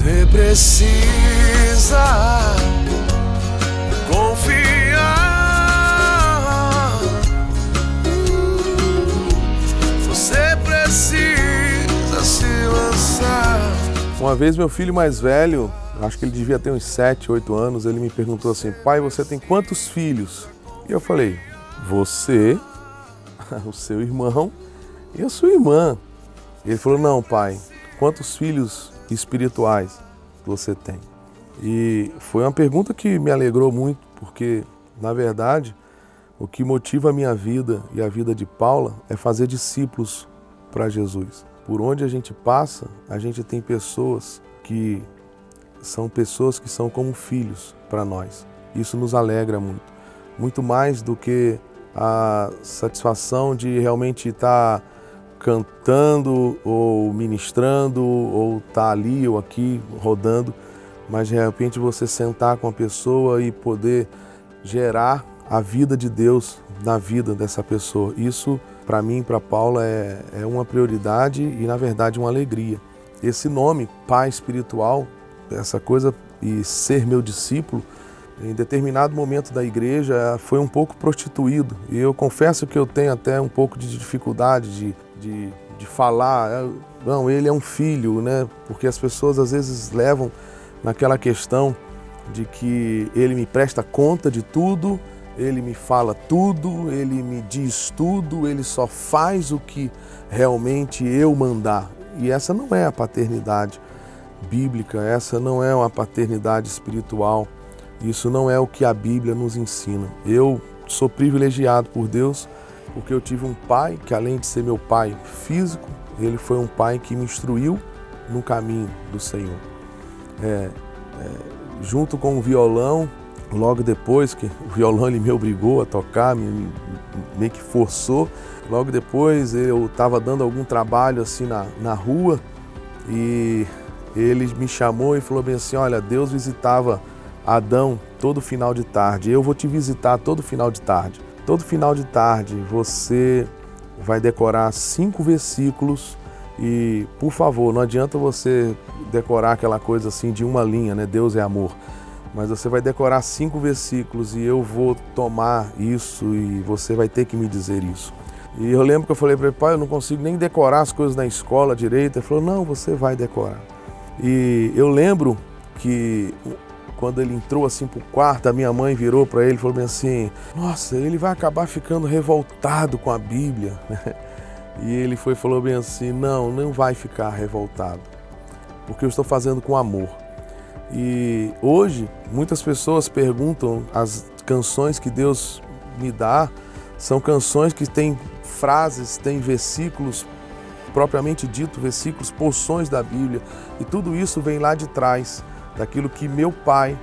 Você precisa confiar. Você precisa se lançar. Uma vez meu filho mais velho, acho que ele devia ter uns 7, 8 anos, ele me perguntou assim: pai, você tem quantos filhos? E eu falei: você, o seu irmão e a sua irmã. Ele falou: não, pai, quantos filhos espirituais você tem? E foi uma pergunta que me alegrou muito, porque, na verdade, o que motiva a minha vida e a vida de Paula é fazer discípulos para Jesus. Por onde a gente passa, a gente tem pessoas que são como filhos para nós. Isso nos alegra muito. Muito mais do que a satisfação de realmente estar cantando ou ministrando ou estar ali ou aqui rodando, mas de repente você sentar com a pessoa e poder gerar a vida de Deus na vida dessa pessoa. Isso, para mim, para Paula, é uma prioridade e, na verdade, uma alegria. Esse nome, Pai Espiritual, essa coisa e ser meu discípulo, em determinado momento da igreja foi um pouco prostituído. E eu confesso que eu tenho até um pouco de dificuldade de falar, não, ele é um filho, né? Porque as pessoas às vezes levam naquela questão de que ele me presta conta de tudo, ele me fala tudo, ele me diz tudo, ele só faz o que realmente eu mandar. E essa não é a paternidade bíblica, essa não é uma paternidade espiritual, isso não é o que a Bíblia nos ensina. Eu sou privilegiado por Deus porque eu tive um pai que, além de ser meu pai físico, ele foi um pai que me instruiu no caminho do Senhor. Junto com o violão, logo depois que o violão ele me obrigou a tocar, meio que forçou, logo depois eu estava dando algum trabalho assim na rua e ele me chamou e falou bem assim: olha, Deus visitava Adão todo final de tarde, eu vou te visitar todo final de tarde. Todo final de tarde você vai decorar 5 versículos e, por favor, não adianta você decorar aquela coisa assim de uma linha, né? Deus é amor. Mas você vai decorar 5 versículos e eu vou tomar isso e você vai ter que me dizer isso. E eu lembro que eu falei para ele: pai, eu não consigo nem decorar as coisas na escola direito. Ele falou: não, você vai decorar. E eu lembro que quando ele entrou assim pro quarto, a minha mãe virou para ele e falou bem assim: nossa, ele vai acabar ficando revoltado com a Bíblia. E ele falou bem assim: não vai ficar revoltado, porque eu estou fazendo com amor. E hoje, muitas pessoas perguntam, as canções que Deus me dá são canções que têm frases, têm versículos, propriamente dito, versículos, porções da Bíblia. E tudo isso vem lá de trás, daquilo que meu pai,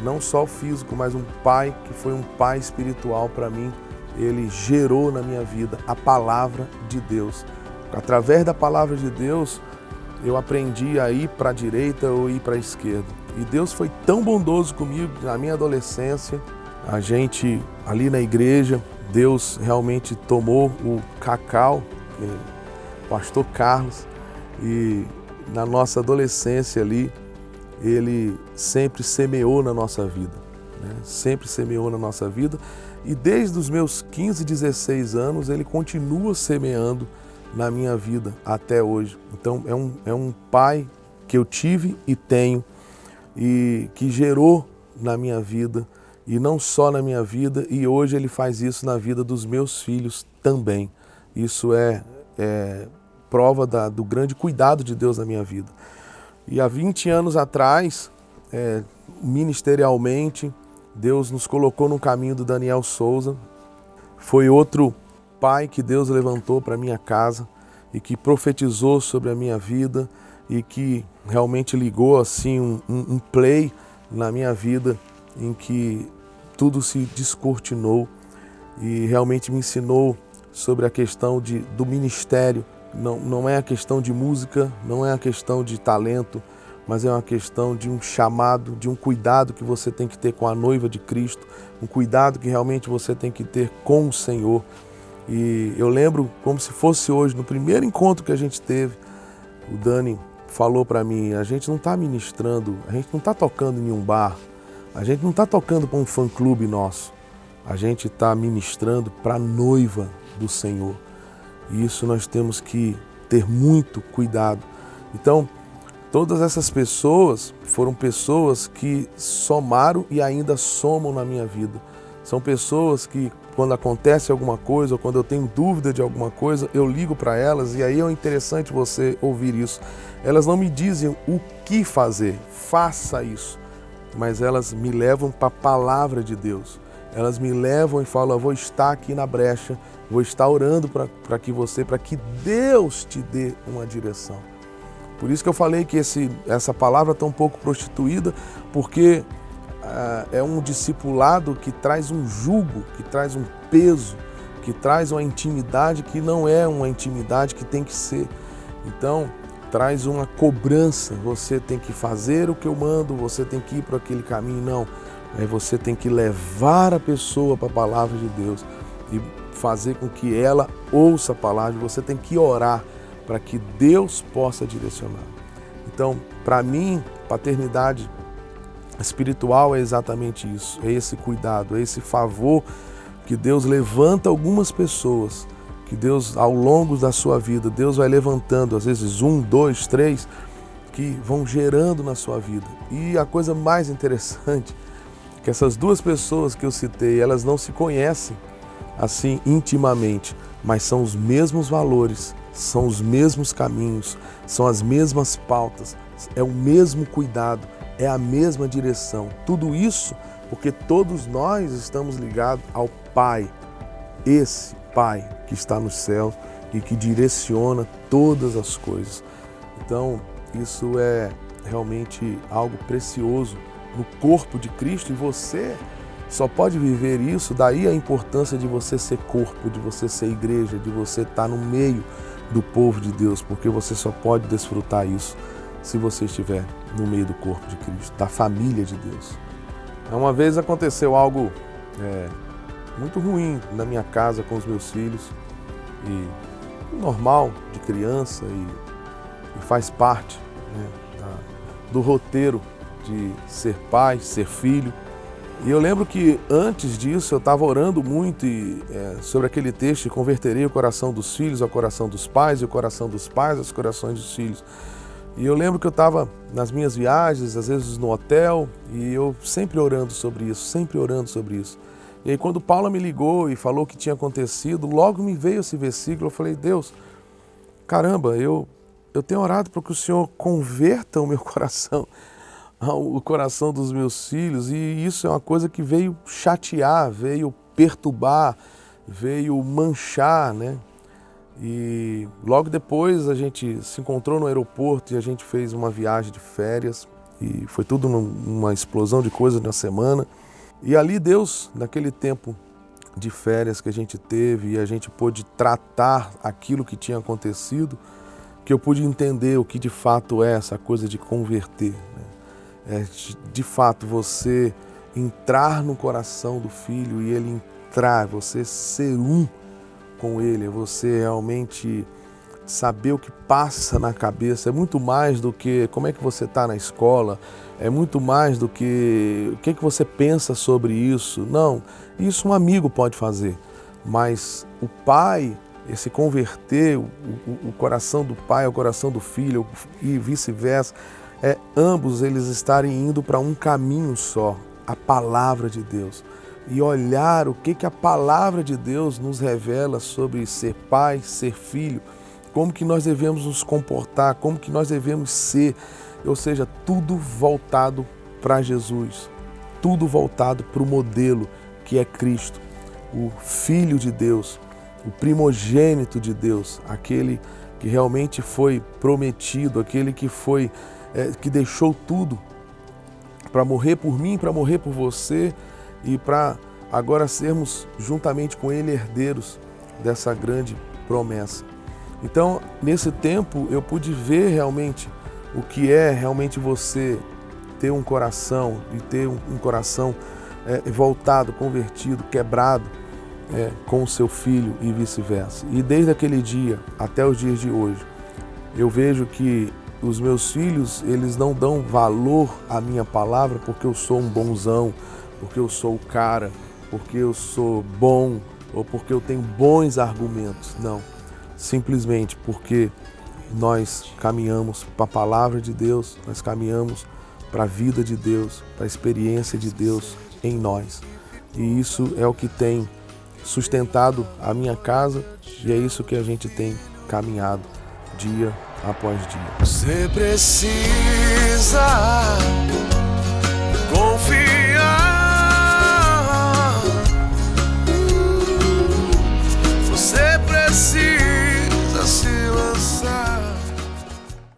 não só o físico, mas um pai que foi um pai espiritual para mim, ele gerou na minha vida a palavra de Deus. Através da palavra de Deus, eu aprendi a ir para a direita ou ir para a esquerda. E Deus foi tão bondoso comigo na minha adolescência. A gente, ali na igreja, Deus realmente tomou o Cacau, o pastor Carlos, e na nossa adolescência ali, ele sempre semeou na nossa vida, né? Sempre semeou na nossa vida. E desde os meus 15, 16 anos, ele continua semeando na minha vida até hoje. Então é um pai que eu tive e tenho e que gerou na minha vida, e não só na minha vida, e hoje ele faz isso na vida dos meus filhos também. Isso é prova do grande cuidado de Deus na minha vida. E há 20 anos atrás, ministerialmente, Deus nos colocou no caminho do Daniel Souza. Foi outro pai que Deus levantou para minha casa e que profetizou sobre a minha vida e que realmente ligou assim um play na minha vida em que tudo se descortinou e realmente me ensinou sobre a questão do ministério. Não é a questão de música, não é a questão de talento, mas é uma questão de um chamado, de um cuidado que você tem que ter com a noiva de Cristo, um cuidado que realmente você tem que ter com o Senhor. E eu lembro como se fosse hoje, no primeiro encontro que a gente teve, o Dani falou para mim, a gente não está ministrando, a gente não está tocando em um bar, a gente não está tocando para um fã-clube nosso, a gente está ministrando para a noiva do Senhor. E isso nós temos que ter muito cuidado. Então, todas essas pessoas foram pessoas que somaram e ainda somam na minha vida. São pessoas que, quando acontece alguma coisa, ou quando eu tenho dúvida de alguma coisa, eu ligo para elas, e aí é interessante você ouvir isso. Elas não me dizem o que fazer, faça isso, mas elas me levam para a palavra de Deus. Elas me levam e falam, eu vou estar aqui na brecha, vou estar orando para que Deus te dê uma direção. Por isso que eu falei que essa palavra está um pouco prostituída, porque é um discipulado que traz um jugo, que traz um peso, que traz uma intimidade que não é uma intimidade que tem que ser. Então, traz uma cobrança, você tem que fazer o que eu mando, você tem que ir para aquele caminho, não. Aí você tem que levar a pessoa para a palavra de Deus e fazer com que ela ouça a palavra, você tem que orar para que Deus possa direcionar. Então, para mim, paternidade espiritual é exatamente isso, é esse cuidado, é esse favor que Deus levanta algumas pessoas, que Deus, ao longo da sua vida, Deus vai levantando, às vezes 1, 2, 3, que vão gerando na sua vida. E a coisa mais interessante é que essas duas pessoas que eu citei, elas não se conhecem assim intimamente, mas são os mesmos valores, são os mesmos caminhos, são as mesmas pautas, é o mesmo cuidado, é a mesma direção. Tudo isso porque todos nós estamos ligados ao Pai, esse Pai que está nos céus e que direciona todas as coisas. Então, isso é realmente algo precioso no corpo de Cristo, e você só pode viver isso, daí a importância de você ser corpo, de você ser igreja, de você estar no meio do povo de Deus, porque você só pode desfrutar isso se você estiver no meio do corpo de Cristo, da família de Deus. Uma vez aconteceu algo muito ruim na minha casa com os meus filhos, e normal de criança, e faz parte, né, do roteiro de ser pai, ser filho. E eu lembro que antes disso eu estava orando muito sobre aquele texto, converterei o coração dos filhos ao coração dos pais e o coração dos pais aos corações dos filhos. E eu lembro que eu estava nas minhas viagens, às vezes no hotel, e eu sempre orando sobre isso, sempre orando sobre isso. E aí quando Paula me ligou e falou o que tinha acontecido, logo me veio esse versículo, eu falei, Deus, caramba, eu tenho orado para que o Senhor converta o meu coração, o coração dos meus filhos, e isso é uma coisa que veio chatear, veio perturbar, veio manchar, né? E logo depois a gente se encontrou no aeroporto e a gente fez uma viagem de férias, e foi tudo uma explosão de coisas na semana. E ali Deus, naquele tempo de férias que a gente teve, e a gente pôde tratar aquilo que tinha acontecido, que eu pude entender o que de fato é essa coisa de converter, né? É de fato você entrar no coração do filho e ele entrar, você ser um com ele, é você realmente saber o que passa na cabeça. É muito mais do que como é que você está na escola, é muito mais do que o que você pensa sobre isso. Não, isso um amigo pode fazer, mas o pai, esse converter o coração do pai ao coração do filho e vice-versa, ambos eles estarem indo para um caminho só, a palavra de Deus. E olhar o que a palavra de Deus nos revela sobre ser pai, ser filho, como que nós devemos nos comportar, como que nós devemos ser, ou seja, tudo voltado para Jesus, tudo voltado para o modelo que é Cristo, o Filho de Deus, o primogênito de Deus, aquele que realmente foi prometido, aquele que foi que deixou tudo para morrer por mim, para morrer por você e para agora sermos juntamente com Ele herdeiros dessa grande promessa. Então, nesse tempo, eu pude ver realmente o que é realmente você ter um coração e ter um coração voltado, convertido, quebrado com o seu filho e vice-versa. E desde aquele dia até os dias de hoje, eu vejo que os meus filhos, eles não dão valor à minha palavra porque eu sou um bonzão, porque eu sou o cara, porque eu sou bom ou porque eu tenho bons argumentos. Não, simplesmente porque nós caminhamos para a palavra de Deus, nós caminhamos para a vida de Deus, para a experiência de Deus em nós. E isso é o que tem sustentado a minha casa e é isso que a gente tem caminhado dia após dia. Você precisa